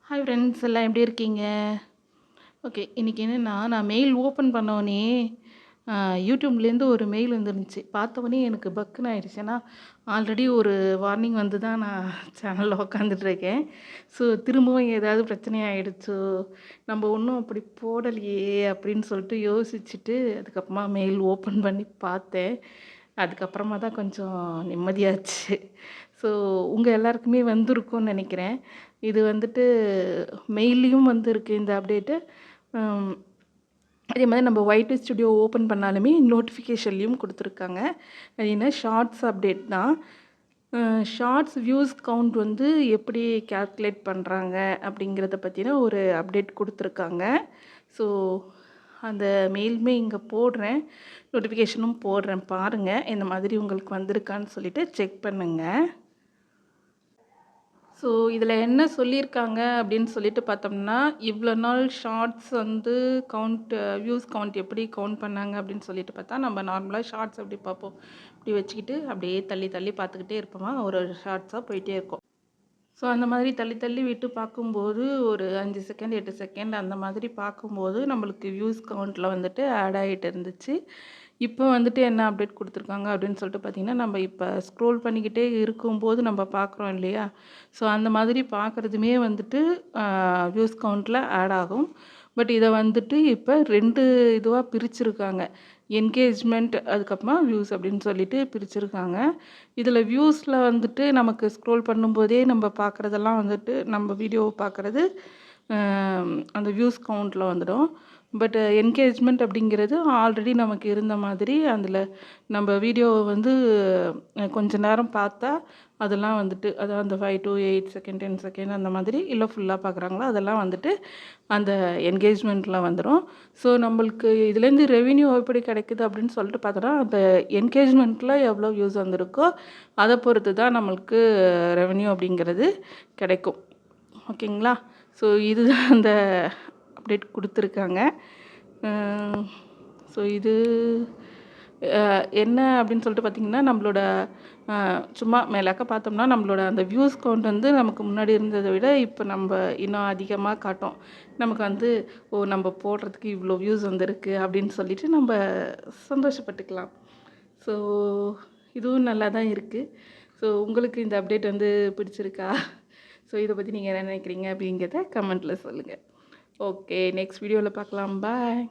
Hi friends, எல்லாம் எப்படி இருக்கீங்க? ஓகே. இன்றைக்கி என்னென்னா, நான் மெயில் ஓப்பன் பண்ணோடனே யூடியூப்லேருந்து ஒரு மெயில் வந்துருந்துச்சு. பார்த்தோன்னே எனக்கு பக்குன்னு ஆயிடுச்சு. ஏன்னா ஆல்ரெடி ஒரு வார்னிங் வந்து தான் நான் சேனலில் உக்காந்துட்ருக்கேன். ஸோ திரும்பவும் ஏதாவது பிரச்சனை ஆகிடுச்சோ, நம்ம ஒன்றும் அப்படி போடலையே அப்படின்னு சொல்லிட்டு யோசிச்சுட்டு அதுக்கப்புறமா மெயில் ஓப்பன் பண்ணி பார்த்தேன். அதுக்கப்புறமா தான் கொஞ்சம் நிம்மதியாச்சு. ஸோ உங்கள் எல்லாருக்குமே வந்திருக்கும்னு நினைக்கிறேன். இது வந்துட்டு மெயில்லையும் வந்திருக்கு இந்த அப்டேட்டு. அதே மாதிரி நம்ம ஒய்டி ஸ்டுடியோ ஓப்பன் பண்ணாலுமே நோட்டிஃபிகேஷன்லேயும் கொடுத்துருக்காங்க. அது என்ன ஷார்ட்ஸ் அப்டேட் தான். ஷார்ட்ஸ் வியூஸ் கவுண்ட் வந்து எப்படி கால்குலேட் பண்ணுறாங்க அப்படிங்கிறத பற்றின ஒரு அப்டேட் கொடுத்துருக்காங்க. ஸோ அந்த மெயிலுமே இங்கே போடுறேன், நோட்டிஃபிகேஷனும் போடுறேன், பாருங்கள் இந்த மாதிரி உங்களுக்கு வந்திருக்கான்னு சொல்லிவிட்டு செக் பண்ணுங்கள். ஸோ இதில் என்ன சொல்லியிருக்காங்க அப்படின்னு சொல்லிட்டு பார்த்தோம்னா, இவ்வளோ நாள் ஷார்ட்ஸ் வந்து வியூஸ் கவுண்ட் எப்படி கவுண்ட் பண்ணாங்க அப்படின்னு சொல்லிட்டு பார்த்தா, நம்ம நார்மலாக ஷார்ட்ஸ் எப்படி பார்ப்போம், இப்படி வச்சுக்கிட்டு அப்படியே தள்ளி தள்ளி பார்த்துக்கிட்டே இருப்போமா, ஒரு ஷார்ட்ஸாக போயிட்டே இருக்கும். ஸோ அந்த மாதிரி தள்ளி தள்ளி விட்டு பார்க்கும்போது ஒரு 5 செகண்ட் 8 செகண்ட் அந்த மாதிரி பார்க்கும்போது நம்மளுக்கு வியூஸ் கவுண்ட்டில் வந்துட்டு ஆட் ஆகிட்டு இருந்துச்சு. இப்போ வந்துட்டு என்ன அப்டேட் கொடுத்துருக்காங்க அப்படின்னு சொல்லிட்டு பார்த்திங்கன்னா, நம்ம இப்போ ஸ்க்ரோல் பண்ணிக்கிட்டே இருக்கும்போது நம்ம பார்க்குறோம் இல்லையா? ஸோ அந்த மாதிரி பார்க்குறதுமே வந்துட்டு வியூஸ் கவுண்ட்டில் ஆட் ஆகும். பட் இதை வந்துட்டு இப்போ 2 இதுவாக பிரிச்சுருக்காங்க. என்கேஜ்மெண்ட் அதுக்கப்புறமா வியூஸ் அப்படின்னு சொல்லிட்டு பிரிச்சுருக்காங்க. இதில் வியூஸில் வந்துட்டு நமக்கு ஸ்க்ரோல் பண்ணும்போதே நம்ம பார்க்குறதெல்லாம் வந்துட்டு நம்ம வீடியோவை பார்க்குறது அந்த வியூஸ் கவுண்ட்டில் வந்துடும். பட் என்கேஜ்மெண்ட் அப்படிங்கிறது ஆல்ரெடி நமக்கு இருந்த மாதிரி அதில் நம்ம வீடியோவை வந்து கொஞ்ச நேரம் பார்த்தா அதெல்லாம் வந்துட்டு அதாவது அந்த 5 to 8 செகண்ட் 10 செகண்ட் அந்த மாதிரி இல்லை ஃபுல்லாக பார்க்குறாங்களோ அதெல்லாம் வந்துட்டு அந்த என்கேஜ்மெண்ட்டில் வந்துடும். ஸோ நம்மளுக்கு இதுலேருந்து ரெவென்யூ எப்படி கிடைக்குது அப்படின்னு சொல்லிட்டு பார்த்தோன்னா, அந்த என்கேஜ்மெண்ட்டில் எவ்வளோ வியூஸ் வந்திருக்கோ அதை பொறுத்து தான் நம்மளுக்கு ரெவென்யூ அப்படிங்கிறது கிடைக்கும். ஓகேங்களா? ஸோ இதுதான் அந்த அப்டேட் கொடுத்துருக்காங்க. ஸோ இது என்ன அப்படின்னு சொல்லிட்டு பார்த்திங்கன்னா, நம்மளோட சும்மா மேலாக்க பார்த்தோம்னா நம்மளோட அந்த வியூஸ் கவுண்ட் வந்து நமக்கு முன்னாடி இருந்ததை விட இப்போ நம்ம இன்னும் அதிகமாக காட்டும். நமக்கு வந்து நம்ம போடுறதுக்கு இவ்வளோ வியூஸ் வந்திருக்கு அப்படின்னு சொல்லிட்டு நம்ம சந்தோஷப்பட்டுக்கலாம். ஸோ இதுவும் நல்லா தான் இருக்குது. ஸோ உங்களுக்கு இந்த அப்டேட் வந்து பிடிச்சிருக்கா? ஸோ இதை பற்றி நீங்கள் என்ன நினைக்கிறீங்க அப்படிங்கிறத கமெண்ட்டில் சொல்லுங்கள். ஓகே, நெக்ஸ்ட் வீடியோவில் பார்க்கலாம். பாய்.